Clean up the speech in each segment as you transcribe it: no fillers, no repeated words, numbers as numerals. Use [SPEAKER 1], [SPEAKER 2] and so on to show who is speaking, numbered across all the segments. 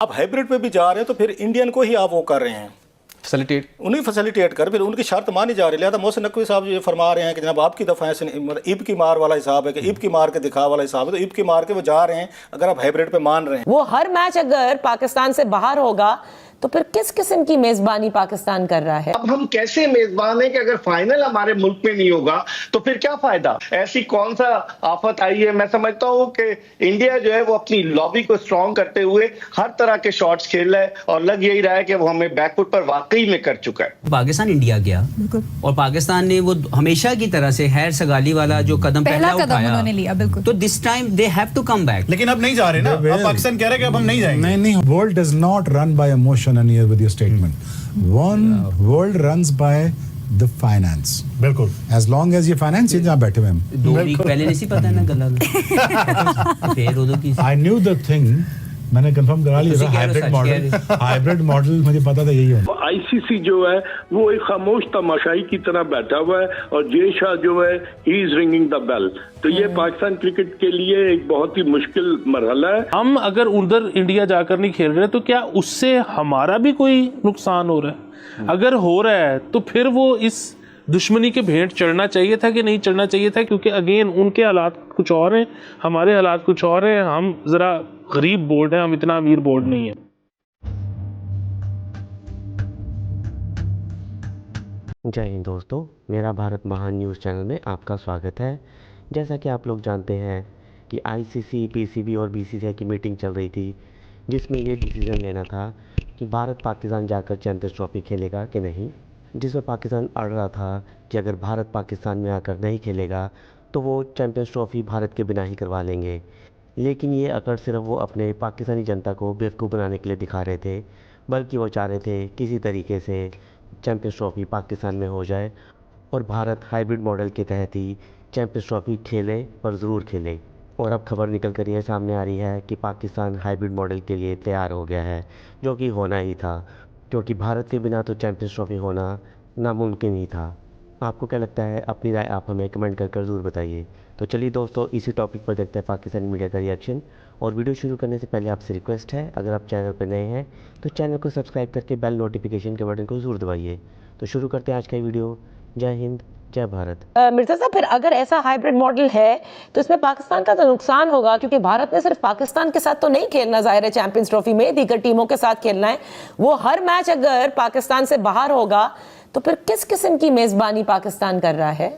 [SPEAKER 1] आप हाइब्रिड पे भी जा रहे हैं तो फिर इंडियन को ही आप वो कर रहे हैं
[SPEAKER 2] फैसिलिटेट,
[SPEAKER 1] उन्हें फैसिलिटेट कर, फिर उनकी शर्त मानी जा रही है। लिहाजा मोहसिन नकवी साहब ये फरमा रहे हैं कि जनाब आपकी दफ़ा ईब की मार वाला हिसाब है कि ईब की मार के दिखा वाला हिसाब है, तो ईब की मार के वो जा रहे हैं। अगर आप हाइब्रिड पे मान रहे हैं,
[SPEAKER 3] वो हर मैच अगर पाकिस्तान से बाहर होगा तो फिर किस किस्म की मेजबानी पाकिस्तान कर रहा है?
[SPEAKER 4] अब हम कैसे मेजबान हैं कि अगर फाइनल हमारे मुल्क में नहीं होगा तो फिर क्या फायदा? ऐसी कौन सा आफत आई है? मैं समझता हूं कि इंडिया जो है वो अपनी लॉबी को स्ट्रांग करते हुए हर तरह के शॉट्स खेल रहा है और लग यही रहा है कि वो हमें बैकफुट पर वाकई में कर चुका है।
[SPEAKER 5] पाकिस्तान इंडिया गया और पाकिस्तान ने वो हमेशा की तरह से हैर सगाली वाला जो कदम पहला उठाया
[SPEAKER 6] उन्होंने लिया, बिल्कुल।
[SPEAKER 5] तो this time they have to come back.
[SPEAKER 7] लेकिन अब नहीं जा रहे ना, अब पाकिस्तान कह रहा है कि अब हम नहीं जाएंगे।
[SPEAKER 8] नहीं, world does not run by emotion and with your statement. One world runs by the finance.
[SPEAKER 7] बिल्कुल,
[SPEAKER 8] एज लॉन्ग एज ये फाइनेंस ये जहाँ बैठे हुए हम
[SPEAKER 5] 2 वीक पहले नहीं पता ना गला फिर उधर की
[SPEAKER 8] आई न्यू द थिंग, मैंने कंफर्म करा लिया। हाइब्रिड मॉडल मुझे पता था यही होगा।
[SPEAKER 9] आईसीसी जो है वो एक खामोश तमाशाई की तरह बैठा हुआ है और जय शाह जो है he is ringing the bell. तो ये पाकिस्तान क्रिकेट के लिए एक बहुत ही मुश्किल मरहला है।
[SPEAKER 10] हम अगर उधर इंडिया जाकर नहीं खेल रहे तो क्या उससे हमारा भी कोई नुकसान हो रहा है? अगर हो रहा है तो फिर वो इस दुश्मनी के भेंट चढ़ना चाहिए था कि नहीं चढ़ना चाहिए था? क्योंकि अगेन उनके हालात कुछ और हैं, हमारे हालात कुछ और हैं। हम ज़रा गरीब बोर्ड हैं, हम इतना अमीर बोर्ड नहीं है।
[SPEAKER 11] जय हिंद दोस्तों, मेरा भारत महान न्यूज़ चैनल में आपका स्वागत है। जैसा कि आप लोग जानते हैं कि आईसीसी, पीसीबी और बीसीसीआई की मीटिंग चल रही थी जिसमें ये डिसीज़न लेना था कि भारत पाकिस्तान जाकर चैंपियंस ट्रॉफी खेलेगा कि नहीं, जिसमें पाकिस्तान अड़ रहा था कि अगर भारत पाकिस्तान में आकर नहीं खेलेगा तो वो चैंपियंस ट्रॉफी भारत के बिना ही करवा लेंगे। लेकिन ये अकड़ सिर्फ वो अपने पाकिस्तानी जनता को बेवकूफ़ बनाने के लिए दिखा रहे थे, बल्कि वो चाह रहे थे किसी तरीके से चैंपियंस ट्रॉफी पाकिस्तान में हो जाए और भारत हाइब्रिड मॉडल के तहत ही चैंपियंस ट्रॉफी खेले और ज़रूर खेले। और अब खबर निकल कर ये सामने आ रही है कि पाकिस्तान हाइब्रिड मॉडल के लिए तैयार हो गया है, जो कि होना ही था, क्योंकि भारत के बिना तो चैंपियंस ट्रॉफी होना नामुमकिन ही था। आपको क्या लगता है? अपनी राय आप हमें कमेंट कर ज़रूर बताइए। तो चलिए दोस्तों, इसी टॉपिक पर देखते हैं पाकिस्तानी मीडिया का रिएक्शन। और वीडियो शुरू करने से पहले आपसे रिक्वेस्ट है, अगर आप चैनल पर नए हैं तो चैनल को सब्सक्राइब करके बेल नोटिफिकेशन के बटन को ज़रूर दबाइए। तो शुरू करते हैं आज का वीडियो। जय हिंद, जय भारत।
[SPEAKER 3] मिर्जा साहब, फिर अगर ऐसा हाइब्रिड मॉडल है तो इसमें पाकिस्तान का तो नुकसान होगा, क्योंकि भारत ने सिर्फ पाकिस्तान के साथ तो नहीं खेलना, जाहिर है चैंपियंस ट्रॉफी में दीगर टीमों के साथ खेलना है। वो हर मैच अगर पाकिस्तान से बाहर होगा तो फिर किस किस्म की मेजबानी पाकिस्तान कर रहा है?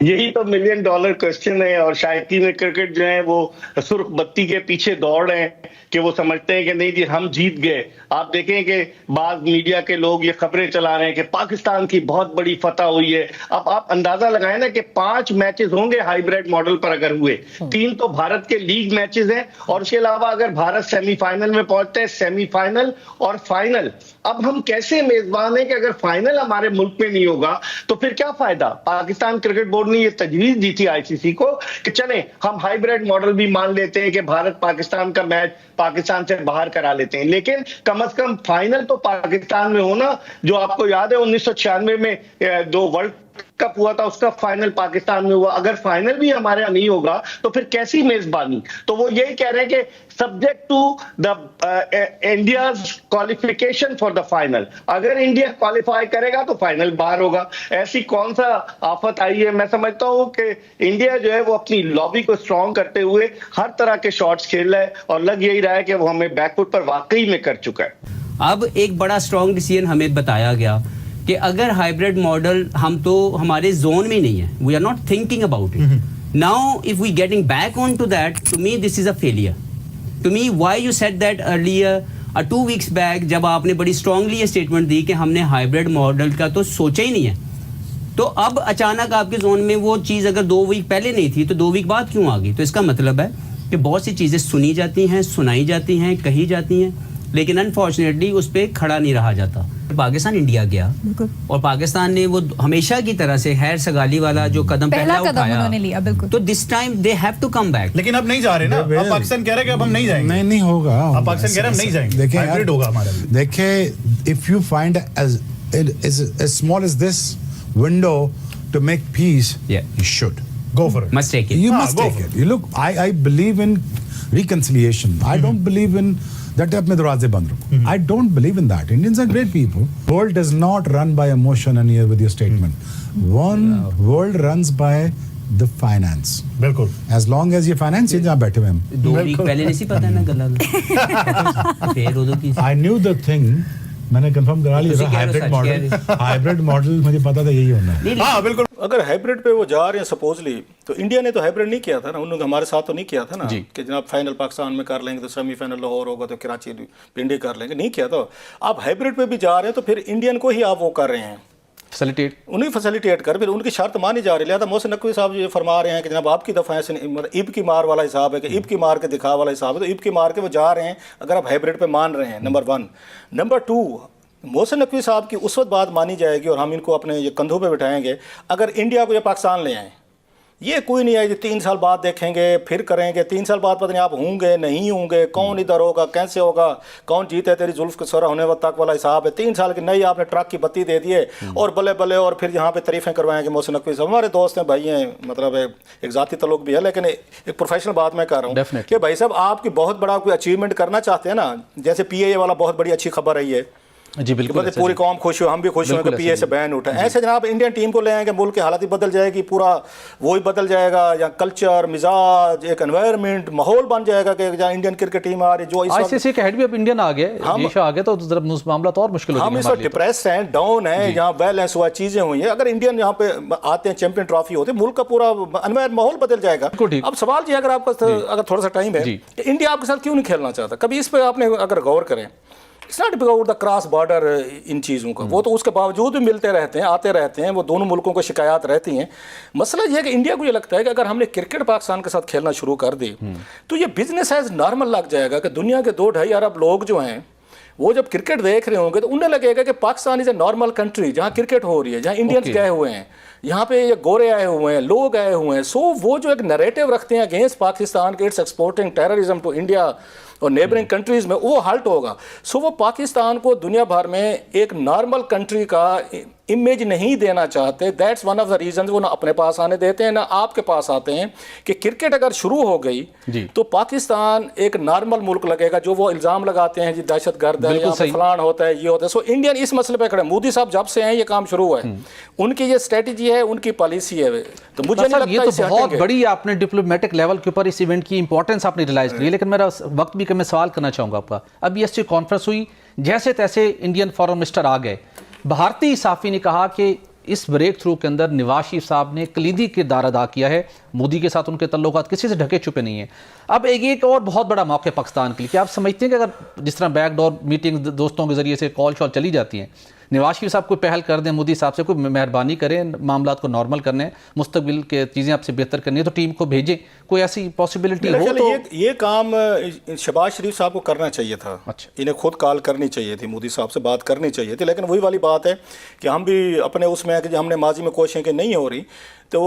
[SPEAKER 4] यही तो $1 मिलियन क्वेश्चन है। और शायकीन क्रिकेट जो है वो सुर्ख बत्ती के पीछे दौड़ रहे हैं कि वो समझते हैं कि नहीं जी हम जीत गए। आप देखें कि बाद मीडिया के लोग ये खबरें चला रहे हैं कि पाकिस्तान की बहुत बड़ी फतह हुई है। अब आप अंदाजा लगाएं ना कि 5 मैचेस होंगे हाइब्रिड मॉडल पर अगर हुए, 3 तो भारत के लीग मैचेस हैं और इसके अलावा अगर भारत सेमीफाइनल में पहुंचते हैं, सेमीफाइनल और फाइनल। अब हम कैसे मेजबान हैं कि अगर फाइनल हमारे मुल्क में नहीं होगा तो फिर क्या फायदा? पाकिस्तान क्रिकेट बोर्ड ने ये तजवीज दी थी आईसीसी को कि चलें हम हाइब्रिड मॉडल भी मान लेते हैं कि भारत पाकिस्तान का मैच पाकिस्तान से बाहर करा लेते हैं, लेकिन कम से कम फाइनल तो पाकिस्तान में होना। जो आपको याद है 1996 में 2 वर्ल्ड कप हुआ था, उसका फाइनल पाकिस्तान में हुआ। अगर फाइनल भी हमारे यहाँ नहीं होगा तो फिर कैसी मेजबानी? तो वो यही कह रहे हैं कि subject to the India's qualification for the final. अगर इंडिया क्वालिफाई करेगा तो फाइनल बाहर होगा। ऐसी कौन सा आफत आई है? मैं समझता हूं कि इंडिया जो है वो अपनी लॉबी को स्ट्रांग करते हुए हर तरह के शॉट्स खेल रहा है और लग यही रहा है कि वो हमें बैकफुट पर वाकई में कर चुका है।
[SPEAKER 5] अब एक बड़ा स्ट्रॉन्ग डिसीजन हमें बताया गया कि अगर हाइब्रिड मॉडल, हम तो हमारे जोन में नहीं है, we are not thinking about it now. If we getting back on to that, to me this is a failure. To me why you said that earlier 2 weeks back, जब आपने बड़ी strongly ये statement दी कि हमने hybrid model का तो सोचा ही नहीं है, तो अब अचानक आपके जोन में वो चीज़ अगर 2 वीक पहले नहीं थी तो 2 वीक बाद क्यों आ गई? तो इसका मतलब है कि बहुत सी चीज़ें सुनी जाती हैं, सुनाई जाती हैं, कही जाती हैं, लेकिन अनफॉर्चुनेटली उस पर खड़ा नहीं रहा जाता। पाकिस्तान इंडिया गया और पाकिस्तान ने वो हमेशा की तरह से हैर सगाली वाला जो कदम पहला उठाया
[SPEAKER 6] उन्होंने लिया, बिल्कुल।
[SPEAKER 5] तो this time they have to come back.
[SPEAKER 7] लेकिन अब नहीं जा रहे ना, अब पाकिस्तान कह रहा है कि अब हम नहीं जाएंगे।
[SPEAKER 8] नहीं होगा।
[SPEAKER 7] अब पाकिस्तान कह रहा है हम नहीं जाएंगे,
[SPEAKER 8] देखिए
[SPEAKER 7] हाइब्रिड होगा हमारा।
[SPEAKER 8] देखिए, if you find as small as this window to make peace, you should
[SPEAKER 7] go for it.
[SPEAKER 5] Must take it.
[SPEAKER 8] You must take it. You look, I believe in reconciliation. I don't believe in that अपने दरवाजे बंद रखो. I don't believe in that. Indians are great people. World does not run by emotion and here with your statement. World runs by the finance.
[SPEAKER 7] बिल्कुल.
[SPEAKER 8] As long as ये finance है जहाँ बैठे हुए हम.
[SPEAKER 5] 2 वीक पहले नहीं सी पता ना गला फिर उधर की
[SPEAKER 8] I knew the thing. मैंने कंफर्म करा लिया था हाइब्रिड मॉडल मुझे पता था यही होना है.
[SPEAKER 7] हाँ बिल्कुल.
[SPEAKER 1] अगर हाइब्रिड पे वो जा रहे हैं सपोजली, तो इंडिया ने तो हाइब्रिड नहीं किया था ना, उन्होंने हमारे साथ तो नहीं किया था ना कि जनाब फाइनल पाकिस्तान में कर लेंगे तो सेमीफाइनल लाहौर होगा तो कराची पिंडी कर लेंगे, नहीं किया. तो आप हाइब्रिड पे भी जा रहे हैं तो फिर इंडियन को ही आप वो कर रहे हैं, उन्हें फैसिलिटेट कर, फिर उनकी शर्त मानी जा रही है. लिहाजा मोहसिन नकवी साहब ये फरमा रहे हैं कि जनाब आपकी दफ़ा मतलब ईब की मार वाला हिसाब है कि ईब की मार के दिखा वाला हिसाब है, तो ईब की मार के वो जा रहे हैं अगर आप हाइब्रिड पे मान रहे हैं. नंबर 1. नंबर 2, मोहसिन नकवी साहब की उस वक्त बात मानी जाएगी और हम इनको अपने ये कंधों पे बिठाएंगे अगर इंडिया को या पाकिस्तान ले आएँ. ये कोई नहीं है, 3 साल बाद देखेंगे फिर करेंगे, 3 साल बाद पता नहीं आप होंगे नहीं होंगे, कौन इधर होगा कैसे होगा, कौन जीते तेरी जुल्फ के सरा होने तक वाला हिसाब है. 3 साल की नई आपने ट्रक की बत्ती दे दिए और बल्ले बल्ले और फिर यहाँ पे तारीफें करवाएंगे. मोहसिन नकवी साहब हमारे दोस्त हैं, भाई हैं, मतलब एक ज़ाती तल्लुक भी है, लेकिन एक प्रोफेशनल बात मैं कर रहा हूँ कि भाई साहब आपकी बहुत बड़ा कोई अचीवमेंट करना चाहते हैं ना, जैसे PIA वाला बहुत बड़ी अच्छी खबर आई है
[SPEAKER 2] जी बिल्कुल,
[SPEAKER 1] पूरी कौम खुश हो, हम भी खुश हुए कि PIA से बैन उठा. ऐसे जनाब इंडियन टीम को ले आएंगे, मुल्क की हालत ही बदल जाएगी, पूरा वही बदल जाएगा, या कल्चर मिजाज एक एनवायरनमेंट माहौल बन जाएगा कि जहाँ इंडियन क्रिकेट टीम आ रही जो
[SPEAKER 2] ICC के हेड भी अब इंडियन आ गए, देश आ गए, तो मामला तो और मुश्किल हो गया.
[SPEAKER 1] हम इस वक्त डिप्रेस हैं, डाउन हैं, यहाँ बैलेंस हुआ, चीजें हुई हैं. अगर इंडियन यहाँ पे आते हैं, चैंपियन ट्रॉफी होती है, मुल्क का पूरा एनवायरनमेंट माहौल बदल जाएगा. अब सवाल ये अगर आपका अगर थोड़ा सा टाइम है, इंडिया आपके साथ क्यों नहीं खेलना चाहता, कभी इस पर आपने अगर गौर करें. It's not about the cross border in चीज़ों का, वो तो उसके बावजूद भी मिलते रहते हैं, आते रहते हैं, वो दोनों मुल्कों को शिकायत रहती हैं. मसला ये है कि इंडिया को ये लगता है कि अगर हमने क्रिकेट पाकिस्तान के साथ खेलना शुरू कर दी तो ये बिजनेस एज नॉर्मल लग जाएगा कि दुनिया के 2-2.5 अरब लोग जो हैं वो जब क्रिकेट देख रहे होंगे तो उन्हें लगेगा कि Pakistan is a normal country जहाँ क्रिकेट हो रही है, जहाँ इंडियंस गए हुए हैं, यहाँ पे ये गोरे आए हुए हैं, लोग आए हुए हैं. सो वो जो एक नैरेटिव रखते हैं अगेंस्ट पाकिस्तान के it's exporting terrorism to India और नेबरिंग कंट्रीज़ में, वो हल्ट होगा. सो वो पाकिस्तान को दुनिया भर में एक नॉर्मल कंट्री का इमेज नहीं देना चाहते. That's one of the reason वो ना अपने पास आने देते हैं ना आपके पास आते हैं कि क्रिकेट अगर शुरू हो गई तो पाकिस्तान एक नॉर्मल मुल्क लगेगा. जो वो इल्ज़ाम लगाते हैं जी दहशतगर्द है, फलान होता है, ये होता है. सो इंडियन इस मसले पे खड़े. मोदी साहब जब से हैं ये काम शुरू हुआ है, उनकी ये स्ट्रेटजी है, उनकी पॉलिसी है. तो मुझे नहीं लगता
[SPEAKER 2] ये तो बहुत बड़ी आपने डिप्लोमेटिक लेवल के ऊपर इस इवेंट की इंपॉर्टेंस आपने रियलाइज की. लेकिन मेरा वक्त भी कि मैं सवाल करना चाहूँगा आपका. अब ESG कॉन्फ्रेंस हुई, जैसे तैसे इंडियन फॉरेन मिनिस्टर आ गए. भारतीय साफ़ी ने कहा कि इस ब्रेक थ्रू के अंदर नवाज शरीफ साहब ने कलीदी किरदार अदा किया है. मोदी के साथ उनके तल्लुकात किसी से ढके छुपे नहीं है. अब एक और बहुत बड़ा मौका पाकिस्तान के लिए, क्या आप समझते हैं कि अगर जिस तरह बैकडोर मीटिंग दोस्तों के जरिए से कॉल शॉल चली जाती हैं, नवाज शरीफ साहब कोई पहल कर दें, मोदी साहब से कोई मेहरबानी करें, मामला को नॉर्मल करने, मुस्तकबिल के चीज़ें आपसे बेहतर करनी है तो टीम को भेजें, कोई ऐसी पॉसिबिलिटी हो तो
[SPEAKER 1] ये काम शहबाज शरीफ साहब को करना चाहिए था.
[SPEAKER 2] अच्छा,
[SPEAKER 1] इन्हें खुद कॉल करनी चाहिए थी, मोदी साहब से बात करनी चाहिए थी. लेकिन वही वाली बात है कि हम भी अपने उसमें है कि हमने माजी में कोशिशें कि नहीं हो रही, तो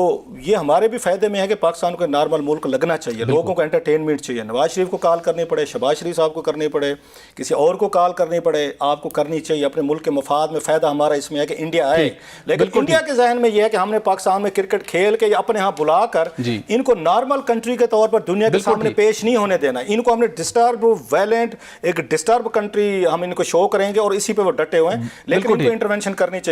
[SPEAKER 1] ये हमारे भी फ़ायदे में है कि पाकिस्तान को नॉर्मल मुल्क लगना चाहिए, लोगों को एंटरटेनमेंट चाहिए. नवाज शरीफ को कॉल करनी पड़े, शहबाज शरीफ साहब को करनी पड़े, किसी और को कॉल करनी पड़े, आपको करनी चाहिए. अपने मुल्क के मफाद में फ़ायदा हमारा इसमें है कि इंडिया आए. लेकिन इंडिया के जहन में यह है कि हमने पाकिस्तान में क्रिकेट खेल के या अपने यहाँ बुलाकर इनको नॉर्मल कंट्री के तौर पर दुनिया के सामने पेश नहीं होने देना. इनको हमने डिस्टर्ब वायलेंट एक डिस्टर्ब कंट्री हम इनको शो करेंगे और इसी पे वो डटे हुए हैं. लेकिन इनको इंटरवेंशन करनी चाहिए.